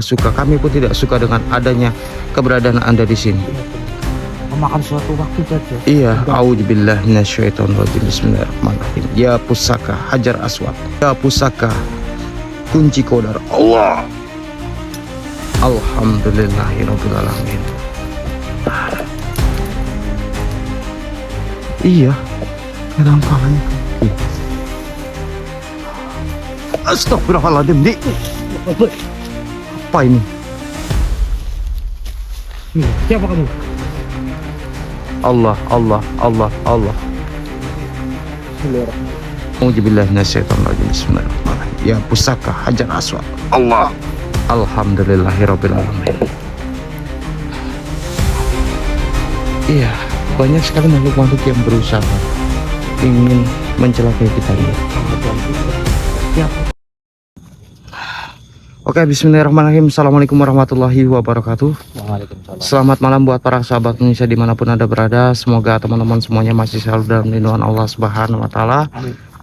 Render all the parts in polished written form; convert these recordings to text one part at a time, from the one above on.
suka. Kami pun tidak suka dengan adanya keberadaan Anda di sini. Memakan suatu waktu saja. Iya, auzubillahi minasyaitonirrajim. Bismillahirrahmanirrahim. Ya pusaka Hajar Aswad, ya pusaka kunci kodar Allah. Alhamdulillahirabbil alamin. Iya, penampakannya. Astagfirullahaladzim, Dik. Apa ini? Siapa kamu? Allah. Auzubillahi minasyaitonirrajim. Bismillahirrahmanirrahim. Ya pusaka Hajar Aswad Allah. Alhamdulillahirabbil alamin. Iya, banyak sekali makhluk-makhluk yang berusaha ingin mencelakai kita ini. Oke, bismillahirrahmanirrahim. Assalamualaikum warahmatullahi wabarakatuh. Waalaikumsalam. Selamat malam buat para sahabat Indonesia dimanapun Anda berada. Semoga teman-teman semuanya masih selalu dalam lindungan Allah Subhanahu wa Ta'ala.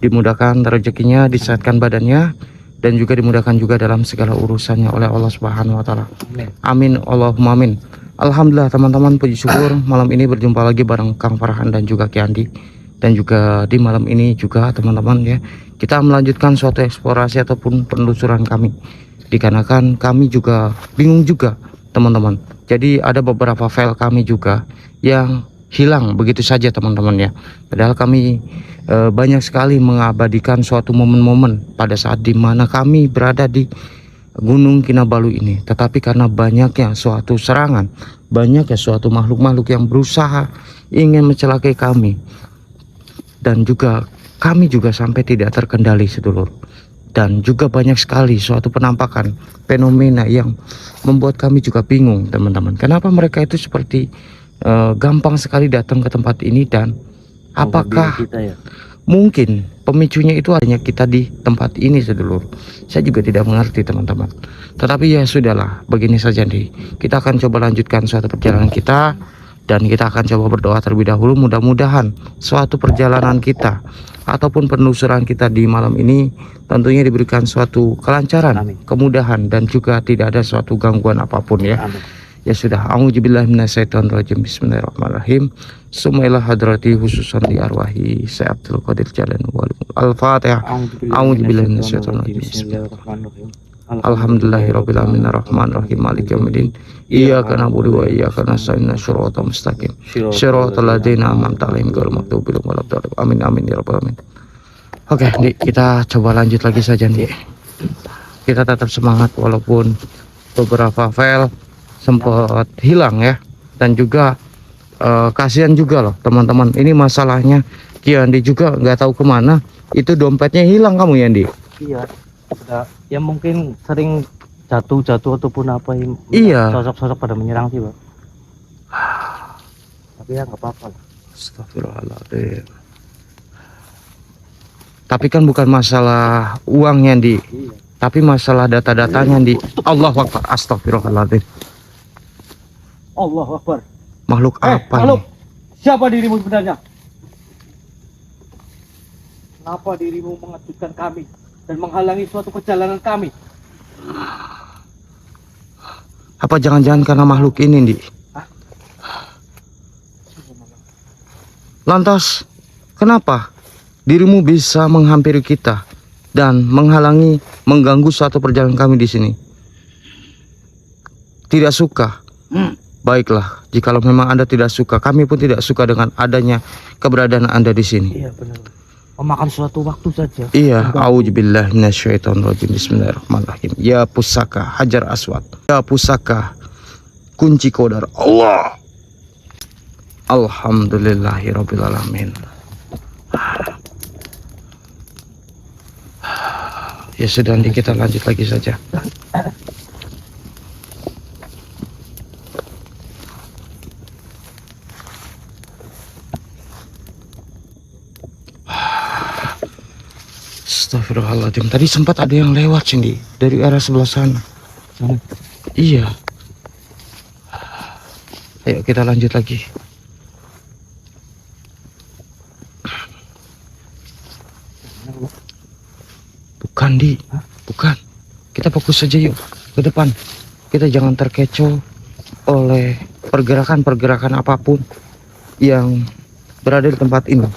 Dimudahkan rezekinya, disehatkan badannya, dan juga dimudahkan juga dalam segala urusannya oleh Allah Subhanahu wa Ta'ala. Amin, Allahumma amin. Alhamdulillah teman-teman, puji syukur malam ini berjumpa lagi bareng Kang Farhan dan juga Ki Andi. Dan juga di malam ini juga teman-teman ya, kita melanjutkan suatu eksplorasi ataupun penelusuran kami. Dikarenakan kami juga bingung juga teman-teman. Jadi ada beberapa file kami juga yang hilang begitu saja teman-teman ya. Padahal kami banyak sekali mengabadikan suatu momen-momen pada saat dimana kami berada di Gunung Kinabalu ini. Tetapi karena banyaknya suatu serangan, banyaknya suatu makhluk-makhluk yang berusaha ingin mencelakai kami, dan juga kami juga sampai tidak terkendali sedulur. Dan juga banyak sekali suatu penampakan fenomena yang membuat kami juga bingung teman-teman. Kenapa mereka itu seperti gampang sekali datang ke tempat ini, dan apakah kita ya? Mungkin pemicunya itu hanya kita di tempat ini sedulur. Saya juga tidak mengerti teman-teman. Tetapi ya sudahlah, begini saja nih. Kita akan coba lanjutkan suatu perjalanan kita, dan kita akan coba berdoa terlebih dahulu. Mudah-mudahan suatu perjalanan kita ataupun penelusuran kita di malam ini tentunya diberikan suatu kelancaran, Amin. Kemudahan, dan juga tidak ada suatu gangguan apapun ya. Amin. Ya sudah, auzubillahi minasyaitonirrajim. Bismillahirrahmanirrahim. Sumailah hadrati khususan di arwahi Syekh Abdul Qadir Jalan wal Al-Fatihah. Auzubillahi minasyaitonirrajim. Bismillahirrahmanirrahim. Alhamdulillahirabbil alamin arrahmanirrahim maliki yaumiddin. Iyyaka na'budu wa iyyaka nasta'in shiratal mustaqim. Shiratal ladzina an'amta 'alaihim ghairil maghdubi 'alaihim waladdallin. Amin amin ya rabbal alamin. Oke, Dik, kita coba lanjut lagi saja, Dik. Kita tetap semangat walaupun beberapa file sempat hilang ya. Dan juga kasihan juga loh teman-teman. Ini masalahnya Ki Andi juga nggak tahu kemana. Itu dompetnya hilang kamu ya, Andi? Iya. Udah, ya mungkin sering jatuh ataupun apa yang Iya. sosok-sosok pada menyerang sih, Pak. Tapi ya nggak apa-apa lah. Astagfirullahaladzim. Tapi kan bukan masalah uangnya, Di. Iya. Tapi masalah data-datanya, Di. Allahu Akbar. Astagfirullahaladzim. Allahu Akbar. Makhluk apa makhluk. ini? Siapa dirimu sebenarnya? Kenapa dirimu mengejutkan kami dan menghalangi suatu perjalanan kami? Apa jangan-jangan karena makhluk ini, Di? Lantas, kenapa dirimu bisa menghampiri kita dan menghalangi, mengganggu suatu perjalanan kami di sini? Tidak suka? Baiklah, jikalau memang Anda tidak suka, kami pun tidak suka dengan adanya keberadaan Anda di sini. Iya benar. Memakan suatu waktu saja. Iya, auzubillahi minasyaitonirrajim. Bismillahirrahmanirrahim. Ya pusaka Hajar Aswad, ya pusaka kunci kodar Allah. Alhamdulillahirabbil alamin. Ya sudah, nanti kita lanjut lagi saja. Astagfirullahaladzim. Tadi sempat ada yang lewat sini dari arah sebelah sana. Iya. Ayo kita lanjut lagi. Bukan, Di. Bukan. Kita fokus saja yuk ke depan. kita jangan terkecoh oleh pergerakan-pergerakan apapun yang berada di tempat ini.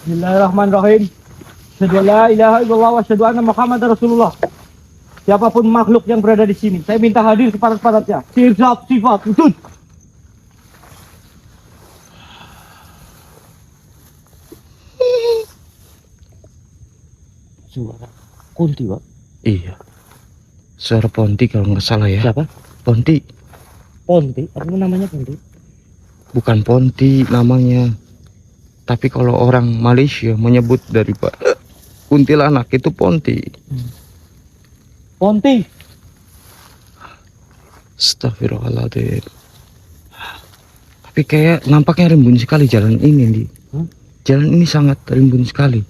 Bismillahirrahmanirrahim. Asyhadu an la ilaha illallah wa asyhadu anna Muhammadar Rasulullah. Siapapun makhluk yang berada di sini, saya minta hadir sepadat-padatnya. Sifat sifat wujud. Suara kunti, Pak. Iya, suara Ponti kalau nggak salah ya. Siapa? Ponti, Ponti. Apa namanya Ponti? bukan Ponti namanya. Tapi kalau orang Malaysia menyebut daripada kuntilanak itu Ponti. Ponti. Astagfirullahaladzim. Tapi kayak nampaknya rimbun sekali jalan ini, Di. Jalan ini sangat rimbun sekali.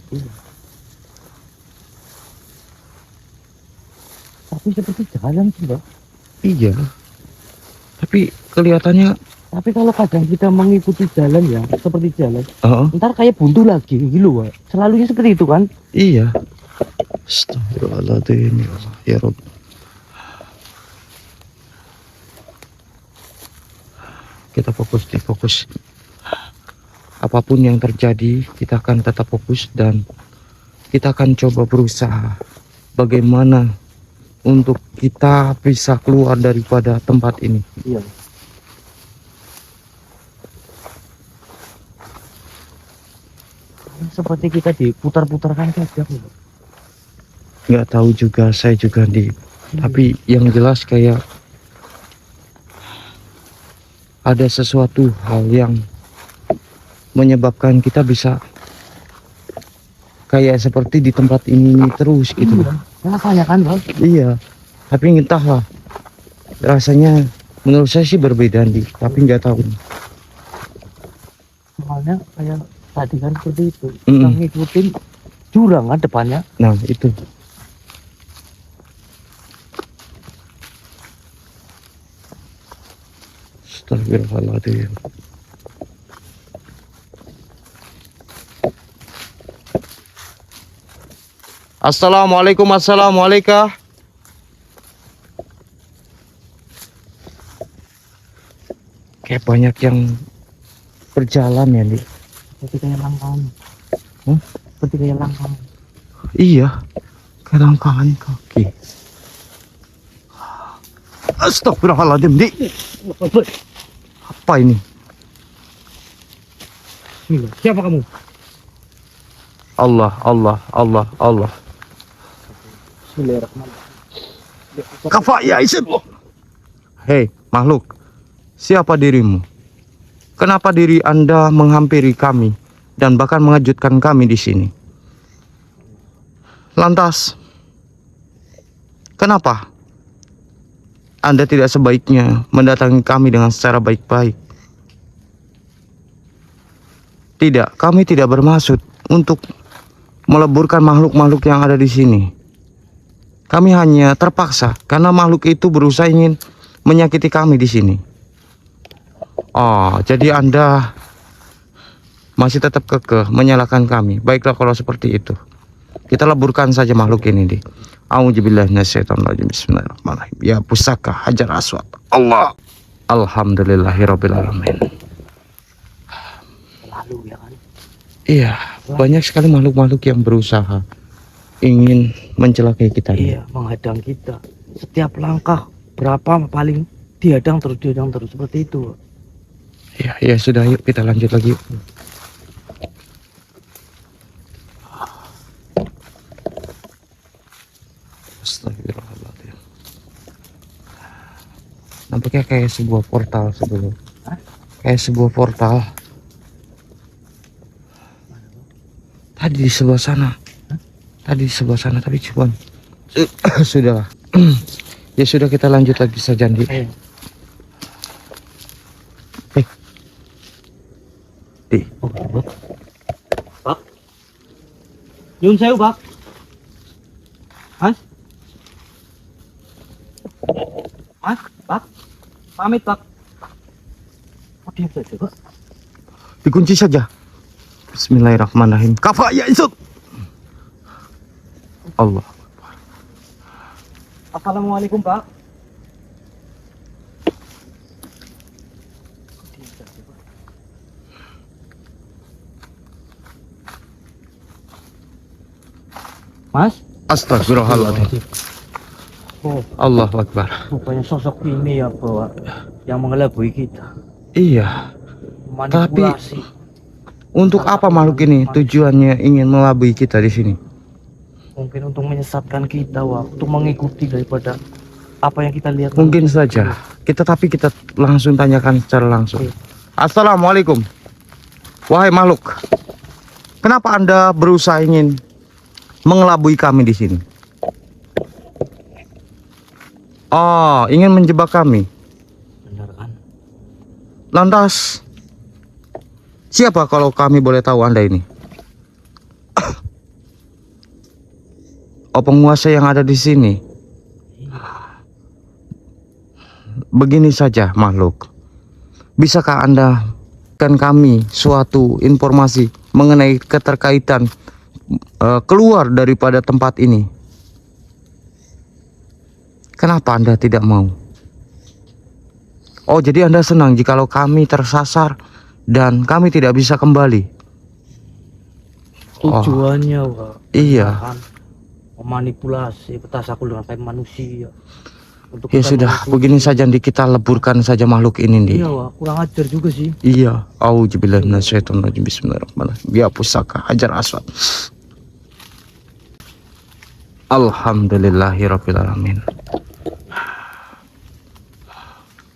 Tapi seperti jalan sih, Pak. Iya. Tapi kelihatannya, Tapi kalau kadang kita mengikuti jalan ya, seperti jalan, oh, ntar kayak buntu lagi gitu loh, Pak. Selalunya seperti itu kan? iya. Astagfirullahaladzim. Ya Allah, ya Rabb. Kita fokus, fokus. Apapun yang terjadi, kita akan tetap fokus dan kita akan coba berusaha bagaimana untuk kita bisa keluar daripada tempat ini. Iya. Seperti kita diputar-putarkan saja, Pak. Nggak tahu juga, saya juga di. Tapi yang jelas kayak ada sesuatu hal yang menyebabkan kita bisa kayak seperti di tempat ini terus gitu. Rasanya kan, Pak? Iya, tapi entahlah. Rasanya menurut saya sih berbeda, Di. Tapi nggak tahu. Soalnya kayak tadi kan seperti itu. Kita ngikutin jurang kan depannya. Nah, itu. Astagfirullahaladzim. Assalamualaikum, assalamualaikum. Kayak banyak yang berjalan ya, Di. Seperti kayak langkah. Seperti kayak langkah. Iya, kerangkaan kaki. Astagfirullahaladzim, Di. Apa ini? Siapa kamu? Allah, Allah, Allah, Allah. Bismillahirrahmanirrahim. Kafa ya Isin. Hei, makhluk. Siapa dirimu? Kenapa diri Anda menghampiri kami dan bahkan mengejutkan kami di sini? Lantas, kenapa Anda tidak sebaiknya mendatangi kami dengan secara baik-baik? Tidak, kami tidak bermaksud untuk meleburkan makhluk-makhluk yang ada di sini. Kami hanya terpaksa karena makhluk itu berusaha ingin menyakiti kami di sini. Oh, jadi Anda masih tetap kekeh menyalahkan kami. Baiklah kalau seperti itu. Kita leburkan saja makhluk ini, Di. A'udzubillahi minasyaitonirrajim. Bismillahirrahmanirrahim. Ya pusaka Hajar Aswad. Allah. Alhamdulillahirabbil alamin. Lalu ya kan. Iya, banyak sekali makhluk-makhluk yang berusaha ingin mencelakai kita. Iya, menghadang kita. Setiap langkah berapa paling dihadang terus seperti itu. Ya, ya sudah, yuk kita lanjut lagi. Yuk. Astagfirullahaladzim. Nampaknya kayak sebuah portal sebelum. Kayak sebuah portal. Tadi di sebelah sana. Tadi di sebelah sana, tapi cuman sudahlah. Ya sudah, kita lanjut lagi saja, Andi. Di. Pak. Nyun sewu, Pak. Mas. Mas, Pak. Pamit, Pak. Oh, diam saja, Pak. Dikunci saja. Bismillahirrahmanirrahim. Kafa ya Isut. Allah. Assalamualaikum Pak. Mas? Astagfirullahaladzim. Oh, Allahu Akbar. rupanya sosok ini ya Pak, yang mengelabui kita. Iya. Manipulasi. Untuk apa makhluk ini tujuannya ingin melabui kita di sini? Mungkin untuk menyesatkan kita, Wak. Untuk mengikuti daripada apa yang kita lihat. Mungkin saja. Tapi kita langsung tanyakan secara langsung. Assalamualaikum. Wahai makhluk, kenapa Anda berusaha ingin mengelabui kami di sini? Oh, ingin menjebak kami. Benar kan? Lantas, siapa kalau kami boleh tahu Anda ini? Oh, penguasa yang ada di sini. Begini saja makhluk, bisakah Anda berikan kami suatu informasi mengenai keterkaitan keluar daripada tempat ini? Kenapa Anda tidak mau? Oh, jadi Anda senang jikalau kami tersasar dan kami tidak bisa kembali? Tujuannya, Wak. Iya. Kan? Memanipulasi petasakul dengan kayak manusia. Untuk Ya kita sudah, mengikuti. begini saja Ndi, kita leburkan saja makhluk ini Ndi. Iya, Wak. Kurang ajar juga sih. Iya. Auzubillahi minasyaitonirrajim. Bismillahirrahmanirrahim. Biar pusaka hajar aswad. Alhamdulillahirabbil alamin.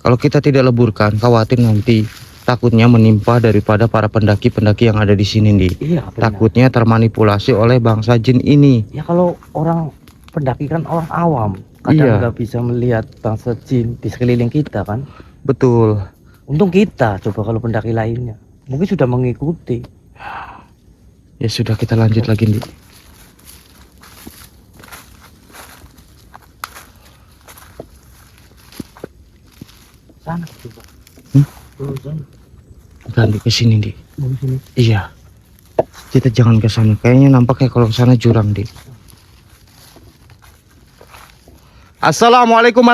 Kalau kita tidak leburkan, khawatir nanti takutnya menimpa daripada para pendaki-pendaki yang ada di sini Ndi. Iya, benar. Takutnya termanipulasi oleh bangsa jin ini. Ya kalau orang pendaki kan orang awam, kadang Iya. nggak bisa melihat bangsa jin di sekeliling kita kan. Betul. Untung kita, coba kalau pendaki lainnya mungkin sudah mengikuti. Ya sudah, kita lanjut lagi Ndi. Sana coba. Sana. Ganti ke sini Ndi. Di sini. Iya. Kita jangan ke sana. Kayaknya nampaknya kalau ke sana jurang Ndi. Assalamualaikum.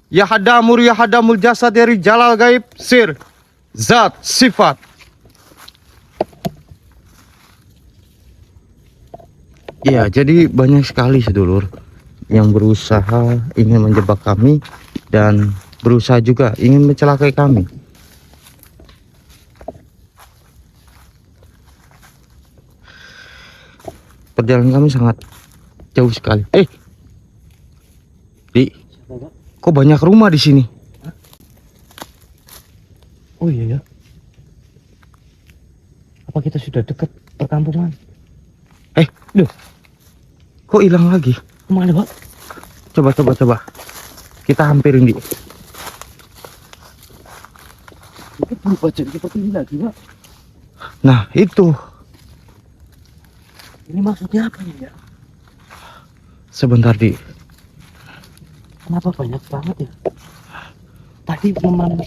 Ya hadamur ya hadamul jasad dari jalal gaib sir zat sifat. Iya, jadi banyak sekali sedulur yang berusaha ingin menjebak kami dan berusaha juga ingin mencelakai kami. Perjalanan kami sangat jauh sekali. Di, kok banyak rumah di sini? Oh iya ya. Apa kita sudah dekat perkampungan? Loh, kok hilang lagi? Kemana, Pak? Coba. Kita hampirin Di. Kita berubah jadi seperti ini lagi, Pak. Nah, itu. Ini maksudnya apa ya? Sebentar Di. Kenapa banyak banget ya? Tadi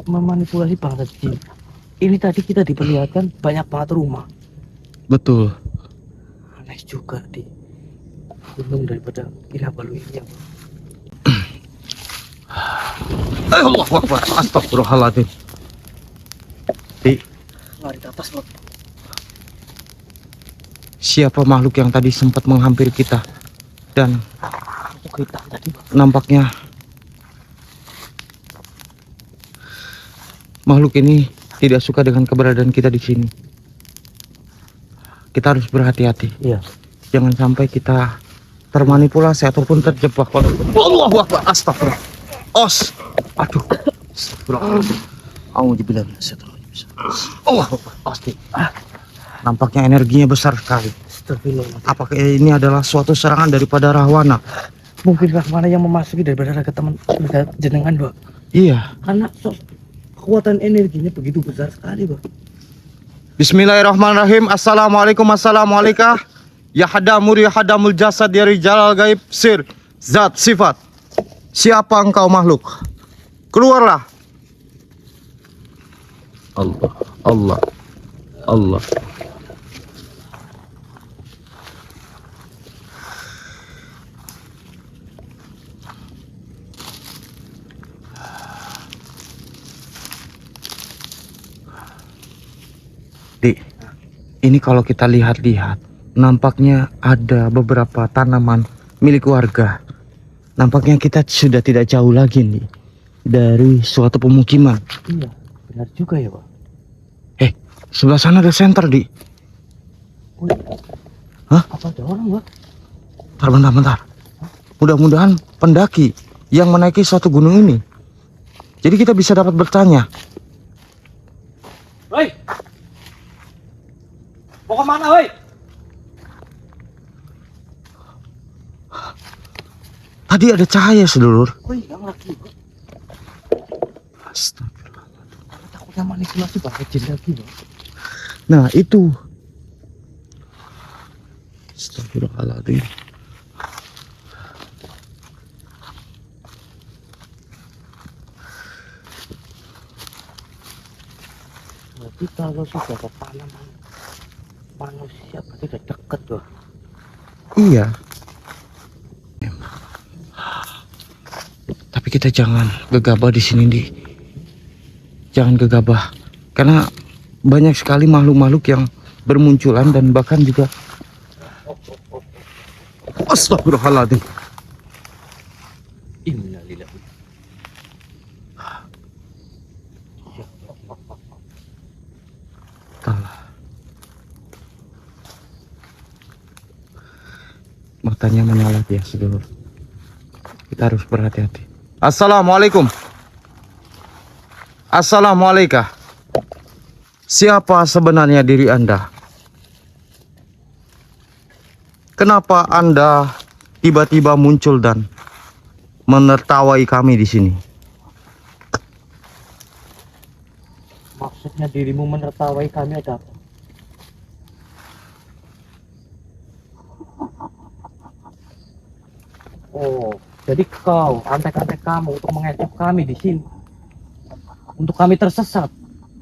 memanipulasi bangsa jin. Ini tadi kita diperlihatkan banyak banget rumah. Betul. Aneh juga di. Untung daripada Kinabalu ini ya. Allahu Akbar. Astagfirullahaladzim. Di, Lari ke atas, Pak. siapa makhluk yang tadi sempat menghampiri kita? Dan Itu kita tadi, Pak. nampaknya makhluk ini tidak suka dengan keberadaan kita di sini. Kita harus berhati-hati. Iya. Jangan sampai kita termanipulasi ataupun terjebak. Allahu Akbar. Astagfirullah. Aduh. Astagfirullahaladzim. Auzubillahi minasyaitonirrajim. Allahu Akbar. Pasti. Nampaknya energinya besar sekali. Astagfirullah. Apakah ini adalah suatu serangan daripada Rahwana? Mungkin mana yang memasuki daripada raga teman jenengan, Pak. Iya. Karena kekuatan energinya begitu besar sekali, Pak. Bismillahirrahmanirrahim. Assalamualaikum. Ya hadamur ya hadamul jasad dari jalal gaib sir zat sifat. Siapa engkau makhluk? Keluarlah. Allah. Di, ini kalau kita lihat-lihat, nampaknya ada beberapa tanaman milik warga. Nampaknya kita sudah tidak jauh lagi nih dari suatu pemukiman. Iya, benar juga ya, Pak. Sebelah sana ada senter, Di. Wih, Hah? apa ada orang, Pak? Bentar. Mudah-mudahan pendaki yang menaiki suatu gunung ini. Jadi kita bisa dapat bertanya. Woi! Mau kemana, woi? Tadi ada cahaya, sedulur. Woi, yang lagi, Pak. Astagfirullah. Takutnya manipulasi pakai jin lagi, Pak. Nah, itu. Astagfirullahaladzim. Berarti kalau sudah ada tanaman manusia berarti udah deket, Pak. Iya. Tapi kita jangan gegabah di sini, Di. Jangan gegabah. Karena banyak sekali makhluk-makhluk yang bermunculan dan bahkan juga Astagfirullahaladzim. Innalillahi. Allah. Matanya menyala dia, sedulur. Kita harus berhati-hati. Assalamualaikum. Assalamualaikum. Siapa sebenarnya diri Anda? Kenapa Anda tiba-tiba muncul dan menertawai kami di sini? Maksudnya dirimu menertawai kami ada apa? Oh, jadi kau antek-antek kamu untuk mengecoh kami di sini, untuk kami tersesat.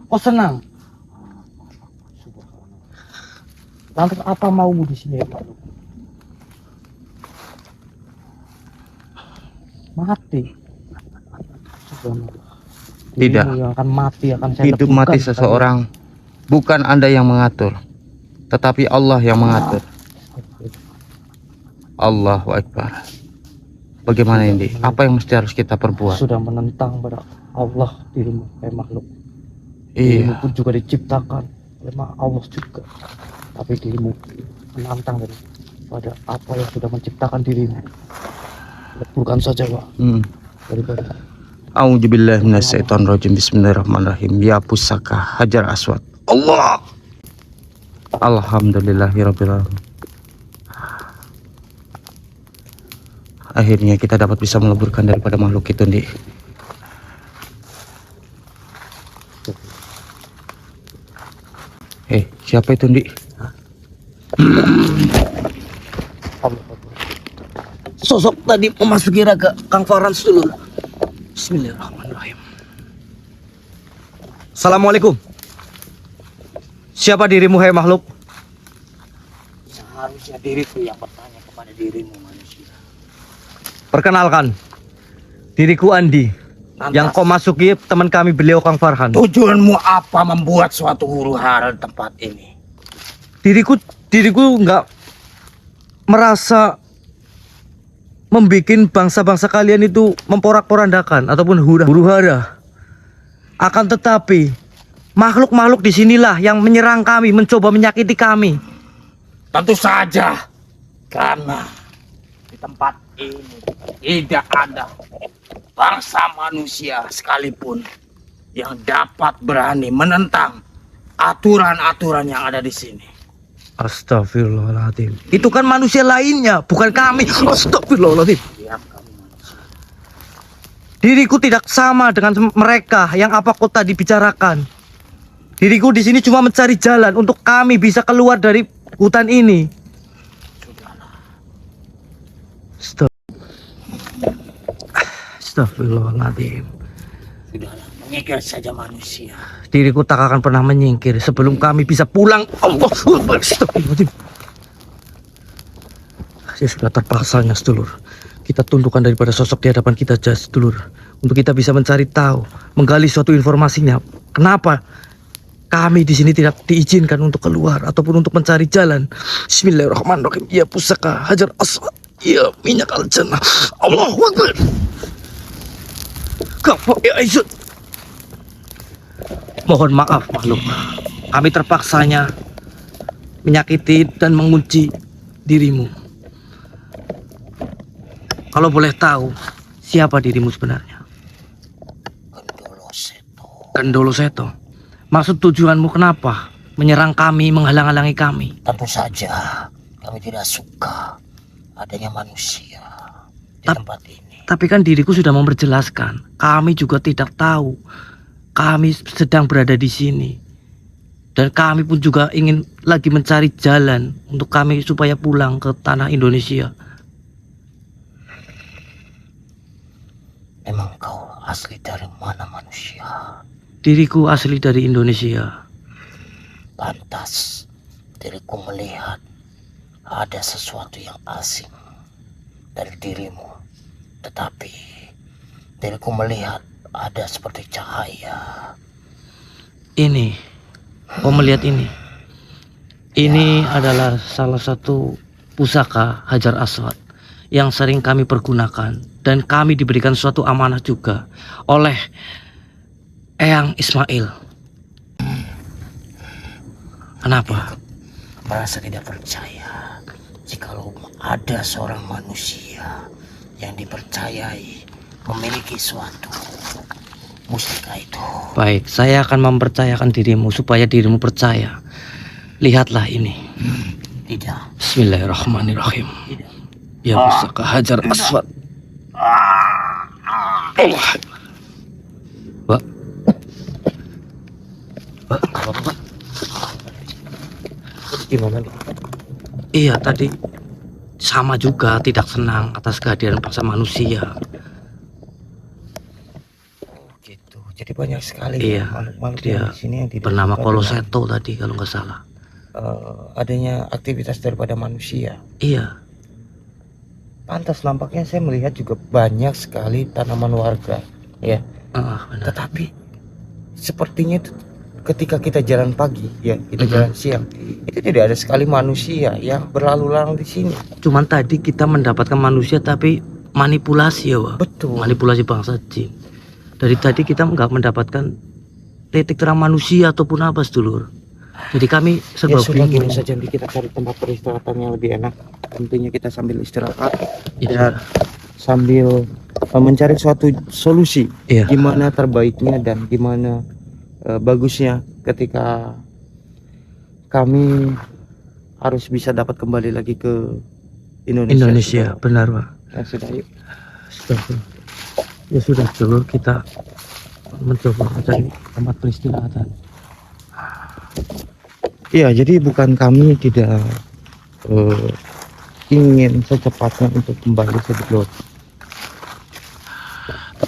Kau senang? Lantas apa maumu di sini, Pak? Mati. Subhanallah. Tidak. Dirimu yang akan mati, akan saya Hidup lepuhkan mati seseorang bukan Anda yang mengatur, tetapi Allah yang mengatur. Allahu Akbar. Bagaimana ini? Apa yang mesti harus kita perbuat? Sudah menentang pada Allah dirimu, makhluk. Iya. Dirimu pun juga diciptakan oleh Allah juga. Tapi dirimu menantang pada apa yang sudah menciptakan dirimu. Leburkan saja, Pak. Daripada A'udzubillahi minasyaitonirrajim. Bismillahirrahmanirrahim. Ya pusaka Hajar Aswad. Allah. Alhamdulillahirabbil alamin. Akhirnya kita dapat bisa meleburkan daripada makhluk itu, Di. Siapa itu, Di? sosok tadi memasuki raga Kang Farhan dulu. Bismillahirrahmanirrahim. Assalamualaikum. Siapa dirimu, hai makhluk? Seharusnya diriku yang bertanya kepada dirimu, manusia. Perkenalkan, diriku Andi. Yang kau masuki teman kami beliau Kang Farhan. Tujuanmu apa membuat suatu huru hara di tempat ini? Diriku nggak merasa membikin bangsa-bangsa kalian itu memporak-porandakan ataupun huru hara. Akan tetapi makhluk-makhluk disinilah yang menyerang kami, mencoba menyakiti kami. Tentu saja, karena di tempat ini tidak ada bangsa manusia sekalipun yang dapat berani menentang aturan-aturan yang ada di sini. Astagfirullahaladzim. Itu kan manusia lainnya, bukan kami. Astagfirullahaladzim. Diam kamu, manusia. Diriku tidak sama dengan mereka yang apa kau tadi bicarakan. Diriku di sini cuma mencari jalan untuk kami bisa keluar dari hutan ini. Astagfirullahaladzim. Sudahlah, mengikir saja manusia. Diriku tak akan pernah menyingkir sebelum kami bisa pulang. Allah, astagfirullahaladzim. Ya sudah terpaksanya, sedulur. Kita tundukkan daripada sosok di hadapan kita, sedulur. Untuk kita bisa mencari tahu, menggali suatu informasinya. Kenapa Kami di sini tidak diizinkan untuk keluar ataupun untuk mencari jalan. Bismillahirrahmanirrahim. Ya pusaka Hajar Aswad. Ya minyak al-jannah. Allahu Akbar. Kafa ya Aisyah. Mohon maaf makhluk. Kami terpaksanya menyakiti dan mengunci dirimu. Kalau boleh tahu, siapa dirimu sebenarnya? Gendolo Seto. Gendolo Seto. Maksud tujuanmu kenapa menyerang kami, menghalang-halangi kami? Tentu saja kami tidak suka adanya manusia di tempat ini. Tapi kan diriku sudah memperjelaskan. Kami juga tidak tahu. Kami sedang berada di sini. Dan kami pun juga ingin lagi mencari jalan untuk kami supaya pulang ke tanah Indonesia. Memang kau asli dari mana manusia? Diriku asli dari Indonesia. Pantas diriku melihat ada sesuatu yang asing dari dirimu. Tetapi diriku melihat ada seperti cahaya. Ini, kau melihat ini? Ini adalah salah satu pusaka Hajar Aswad yang sering kami pergunakan. Dan kami diberikan suatu amanah juga oleh Eyang Ismail. Kenapa? Merasa tidak percaya jikalau ada seorang manusia yang dipercayai memiliki suatu mustika itu. Baik, saya akan mempercayakan dirimu supaya dirimu percaya. Lihatlah ini. Tidak. Bismillahirrahmanirrahim. Ya pusaka Hajar Aswad. Allah. Pak. Pak, apa? Gimana nih? Iya, tadi sama juga tidak senang atas kehadiran bangsa manusia. Gitu. Jadi banyak sekali Iya, makhluk-makhluk dia yang di sini yang tidak bernama suka Koloseto tadi kalau nggak salah. dengan, adanya aktivitas daripada manusia. Iya, Pantas nampaknya saya melihat juga banyak sekali tanaman warga, ya. benar. Tetapi sepertinya itu ketika kita jalan pagi, ya, kita jalan siang, itu tidak ada sekali manusia yang berlalu lalang di sini. Cuman tadi kita mendapatkan manusia tapi manipulasi ya, Pak. Betul. Manipulasi bangsa jin. Dari tadi kita nggak mendapatkan titik terang manusia ataupun apa, sedulur. Jadi kami Ya serba sudah, gini bingung. saja, nanti kita cari tempat peristirahatan yang lebih enak. Tentunya kita sambil istirahat Iya. dan sambil mencari suatu solusi Iya. gimana terbaiknya dan gimana bagusnya ketika kami harus bisa dapat kembali lagi ke Indonesia. Benar, Pak. Ya sudah, yuk. Sudah. Ya sudah, sedulur, kita mencoba mencari tempat peristirahatan. Iya, jadi bukan kami tidak ingin secepatnya untuk kembali sedulur,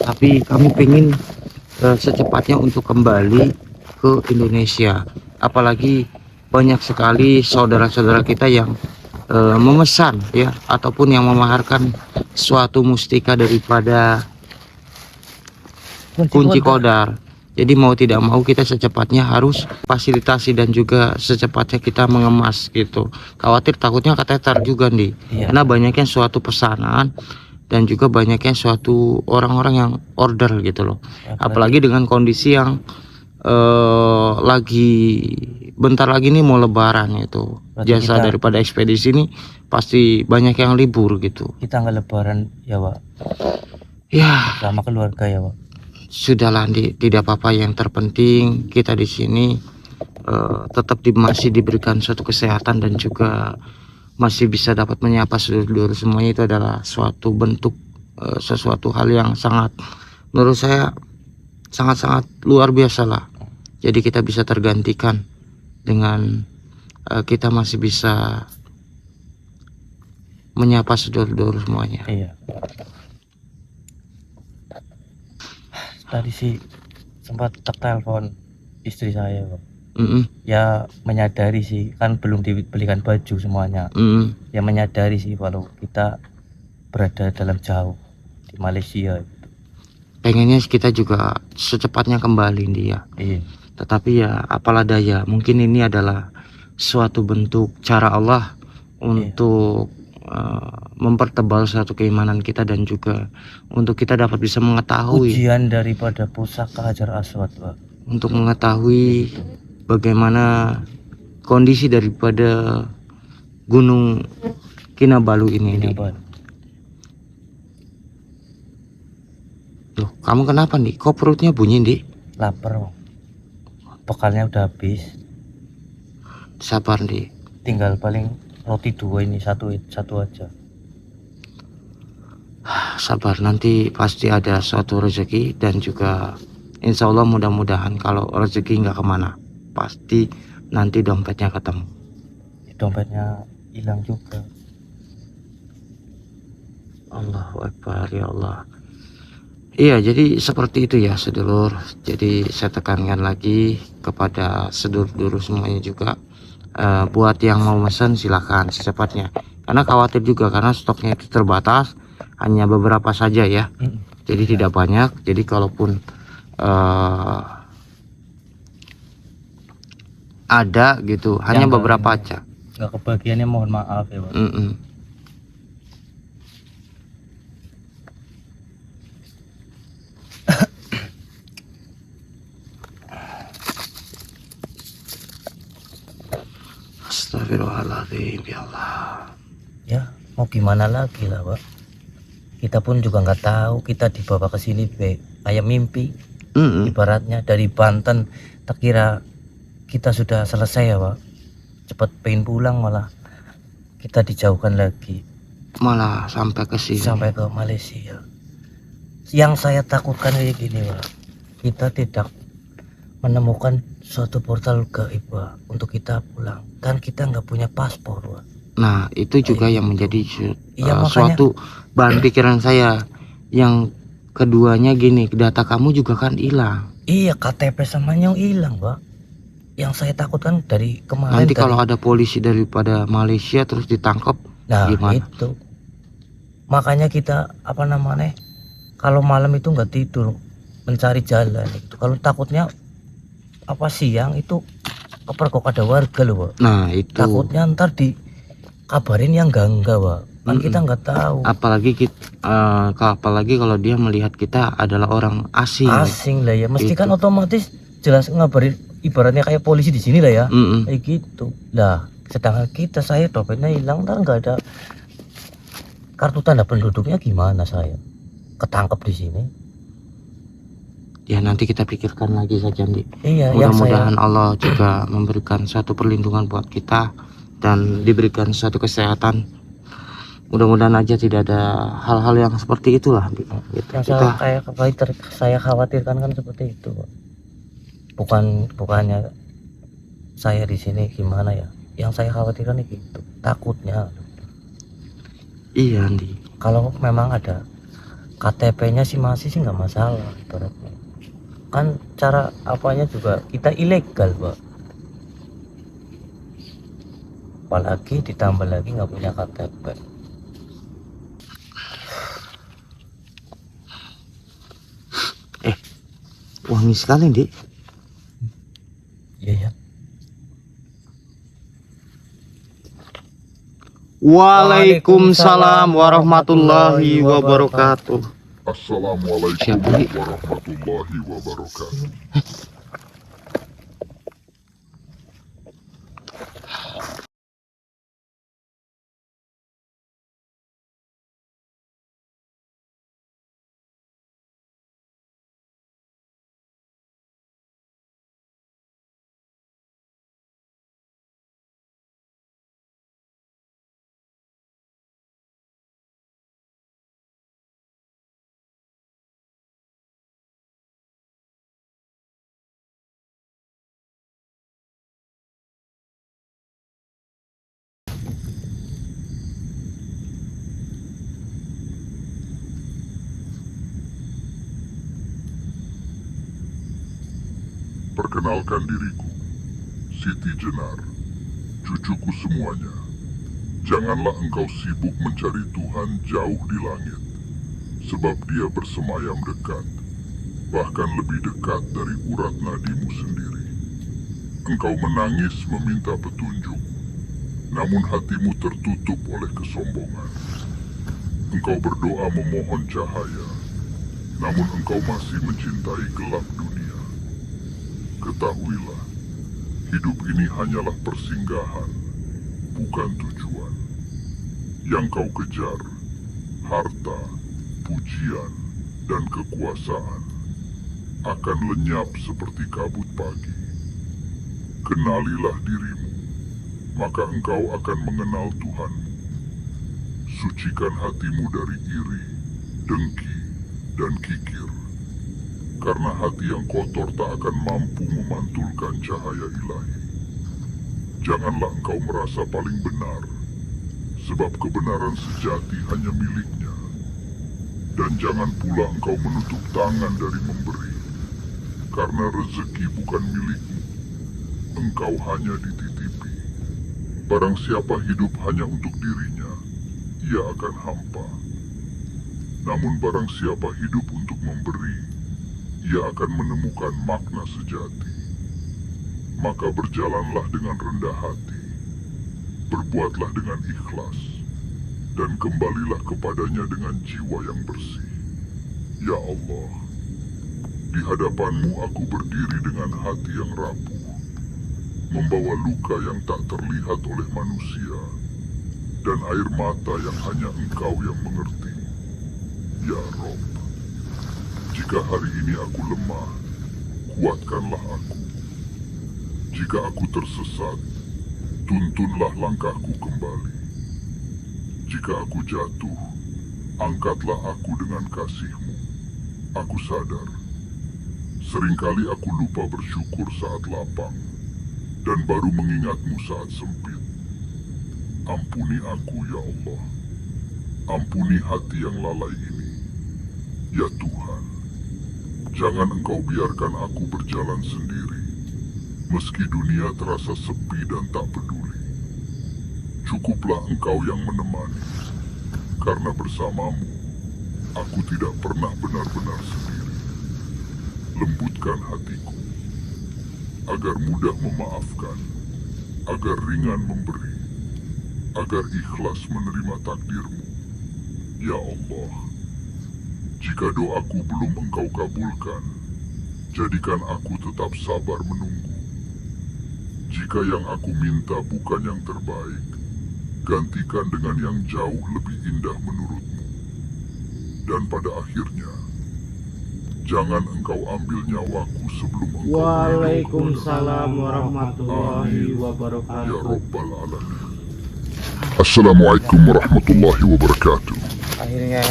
tapi kami ingin secepatnya untuk kembali ke Indonesia. Apalagi banyak sekali saudara-saudara kita yang memesan, ya, ataupun yang memaharkan suatu mustika daripada kunci kodar. Jadi mau tidak mau kita secepatnya harus fasilitasi dan juga secepatnya kita mengemas gitu. Khawatir takutnya katanya tar juga nih. Iya. Karena banyaknya suatu pesanan dan juga banyaknya suatu orang-orang yang order gitu loh. Apalagi dengan kondisi yang lagi bentar lagi nih mau lebaran itu. Berarti Jasa kita- daripada ekspedisi ini pasti banyak yang libur gitu. Kita nggak lebaran ya, Pak. Ya, Sama keluarga ya, Pak. sudahlah, tidak apa-apa. Yang terpenting kita di sini tetap masih diberikan suatu kesehatan dan juga masih bisa dapat menyapa saudara semuanya. Itu adalah suatu bentuk sesuatu hal yang sangat, menurut saya sangat-sangat luar biasa lah. Jadi kita bisa tergantikan dengan kita masih bisa menyapa saudara semuanya. Iya. Tadi sih sempat tertelepon istri saya, Pak. Ya menyadari sih, kan belum dibelikan baju semuanya. Ya menyadari sih kalau kita berada dalam jauh di Malaysia. Pengennya kita juga secepatnya kembali dia. Iya. Tetapi ya apalah daya, mungkin ini adalah suatu bentuk cara Allah untuk mempertebal suatu keimanan kita, dan juga untuk kita dapat bisa mengetahui, Ujian daripada pusaka Hajar Aswad, Pak. untuk mengetahui bagaimana kondisi daripada Gunung Kinabalu ini. Ini, Dik. Pak. Loh, kamu kenapa nih? Kok perutnya bunyi, Dik? Lapar, Pak. Bekalnya udah habis. Sabar, Dik. Tinggal paling roti 2 ini, satu aja. Sabar, nanti pasti ada suatu rezeki, dan juga insya Allah mudah-mudahan kalau rezeki nggak kemana, pasti nanti dompetnya ketemu. Dompetnya hilang juga. Allahu Akbar, ya Allah. Iya, jadi seperti itu ya sedulur. Jadi saya tekankan lagi kepada sedulur semuanya juga, buat yang mau pesan silahkan secepatnya, karena khawatir juga karena stoknya itu terbatas, hanya beberapa saja ya. Jadi tidak banyak. Jadi kalaupun ada gitu, hanya Yang beberapa nggak- aja. Nggak kebagiannya mohon maaf ya, Pak. Astagfirullahaladzim, ya Allah. Ya mau gimana lagi lah, Pak. Kita pun juga nggak tahu, kita dibawa ke sini kayak mimpi. Ibaratnya dari Banten, tak kira kita sudah selesai ya, Pak. Cepat pengen pulang, malah kita dijauhkan lagi Malah sampai ke sini. sampai ke Malaysia. Yang saya takutkan kayak gini, Pak, kita tidak menemukan suatu portal gaib, Pak, untuk kita pulang. Kan kita nggak punya paspor, Pak. Nah, itu juga yang menjadi Iya, makanya- suatu bahan pikiran saya. Yang keduanya gini, data kamu juga kan hilang. Iya, KTP samanya hilang, Pak. Yang saya takutkan dari kemarin. Nanti kalau ada polisi daripada Malaysia terus ditangkap, nah gimana? itu makanya kita apa namanya, kalau malam itu nggak tidur mencari jalan itu. Kalau takutnya apa siang itu kepergok ada warga loh, Pak. Nah, itu. Takutnya ntar dikabarin yang enggak, Pak. Kan kita nggak tahu. Apalagi kalau dia melihat kita adalah orang asing. Asing lah ya, mesti Itu. kan otomatis jelas ngabarin, ibaratnya kayak polisi di sini lah ya. Kayak gitu lah. Sedangkan saya dompetnya hilang, ntar nggak ada kartu tanda penduduknya, gimana saya ketangkep di sini? Ya nanti kita pikirkan lagi saja, Andi. Iya, yang Mudah-mudahan Allah juga memberikan suatu perlindungan buat kita dan diberikan suatu kesehatan. Mudah-mudahan aja tidak ada hal-hal yang seperti itulah. Gitu. yang saya khawatirkan kan seperti itu, Pak. Bukannya saya di sini gimana ya? Yang saya khawatirkan itu takutnya Iya, Andi. kalau memang ada KTP-nya sih masih sih nggak masalah ibaratnya. Kan cara apanya juga kita ilegal, Pak. Apalagi ditambah lagi nggak punya KTP. Wangi sekali, Dik. Iya ya. Waalaikumsalam warahmatullahi wabarakatuh. Assalamualaikum Siapa nih? warahmatullahi wabarakatuh. Perkenalkan diriku, Siti Jenar, cucuku semuanya. Janganlah engkau sibuk mencari Tuhan jauh di langit, sebab Dia bersemayam dekat, bahkan lebih dekat dari urat nadimu sendiri. engkau menangis meminta petunjuk, namun hatimu tertutup oleh kesombongan. Engkau berdoa memohon cahaya, namun engkau masih mencintai gelap dunia. Ketahuilah, hidup ini hanyalah persinggahan, bukan tujuan. Yang kau kejar, harta, pujian, dan kekuasaan, akan lenyap seperti kabut pagi. Kenalilah dirimu, maka engkau akan mengenal Tuhanmu. Sucikan hatimu dari iri, dengki, dan kikir, karena hati yang kotor tak akan mampu memantulkan cahaya ilahi. Janganlah engkau merasa paling benar, sebab kebenaran sejati hanya miliknya. Dan jangan pula engkau menutup tangan dari memberi, karena rezeki bukan milikmu, engkau hanya dititipi. Barang siapa hidup hanya untuk dirinya, ia akan hampa. Namun barang siapa hidup untuk memberi, ia akan menemukan makna sejati. Maka berjalanlah dengan rendah hati, berbuatlah dengan ikhlas, dan kembalilah kepadanya dengan jiwa yang bersih. Ya Allah, di hadapanmu aku berdiri dengan hati yang rapuh, membawa luka yang tak terlihat oleh manusia, dan air mata yang hanya Engkau yang mengerti. Ya Rob, jika hari ini aku lemah, kuatkanlah aku. Jika aku tersesat, tuntunlah langkahku kembali. Jika aku jatuh, angkatlah aku dengan kasih-Mu. Aku sadar, seringkali aku lupa bersyukur saat lapang, dan baru mengingat-Mu saat sempit. Ampuni aku, ya Allah. Ampuni hati yang lalai ini. Ya Tuhan, jangan Engkau biarkan aku berjalan sendiri, meski dunia terasa sepi dan tak peduli. Cukuplah Engkau yang menemani, karena bersamamu, aku tidak pernah benar-benar sendiri. Lembutkan hatiku, agar mudah memaafkan, agar ringan memberi, agar ikhlas menerima takdir-Mu. Ya Allah, jika doaku belum Engkau kabulkan, jadikan aku tetap sabar menunggu. Jika yang aku minta bukan yang terbaik, gantikan dengan yang jauh lebih indah menurut-Mu. Dan pada akhirnya, jangan Engkau ambil nyawaku sebelum Engkau Waalaikumsalam warahmatullahi Ya wabarakatuh. Rabbal Alamin. Assalamualaikum warahmatullahi wabarakatuh. Akhirnya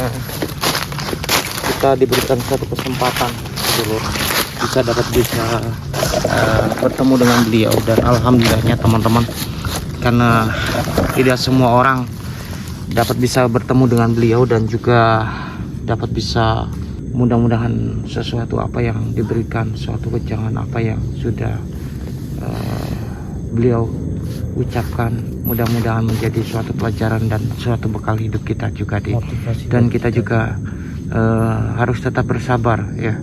kita diberikan satu kesempatan dulu bisa bertemu dengan beliau, dan alhamdulillahnya teman-teman, karena tidak semua orang dapat bisa bertemu dengan beliau dan juga dapat bisa, mudah-mudahan sesuatu apa yang diberikan, suatu wejangan apa yang sudah beliau ucapkan, mudah-mudahan menjadi suatu pelajaran dan suatu bekal hidup kita juga dan kita juga harus tetap bersabar ya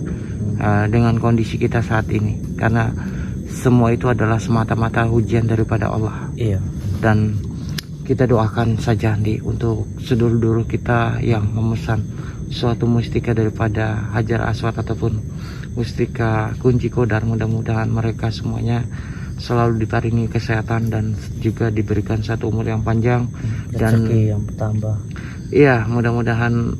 dengan kondisi kita saat ini, karena semua itu adalah semata-mata ujian daripada Allah. Iya. Dan kita doakan saja nih untuk sedulur-dulur kita yang memesan suatu mustika daripada Hajar Aswad ataupun mustika kunci kodar, mudah-mudahan mereka semuanya selalu diparingi kesehatan dan juga diberikan satu umur yang panjang dan rezeki yang bertambah. Iya, mudah-mudahan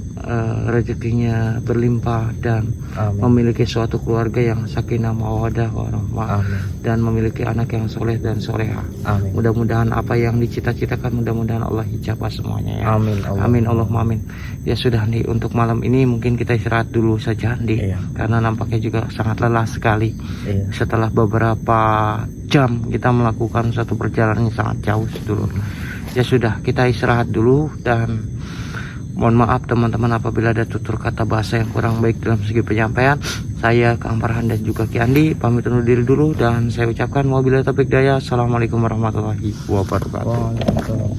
rezekinya berlimpah dan Amin. memiliki suatu keluarga yang sakinah mawaddah warahmah Amin. dan memiliki anak yang soleh dan soleha. Amin. Mudah-mudahan apa yang dicita-citakan, mudah-mudahan Allah ijabah semuanya ya. Amin. Amin Allahumma amin. Ya sudah nih, untuk malam ini mungkin kita istirahat dulu saja nih, Iya. karena nampaknya juga sangat lelah sekali. Iya. Setelah beberapa jam kita melakukan satu perjalanan yang sangat jauh dulu. Ya sudah, kita istirahat dulu, dan mohon maaf teman-teman apabila ada tutur kata bahasa yang kurang baik dalam segi penyampaian. Saya Kang Farhan dan juga Ki Andi pamit undur diri dulu, dan saya ucapkan wabillahi taufiq hidayah. Assalamualaikum warahmatullahi wabarakatuh. Waalaikumsalam.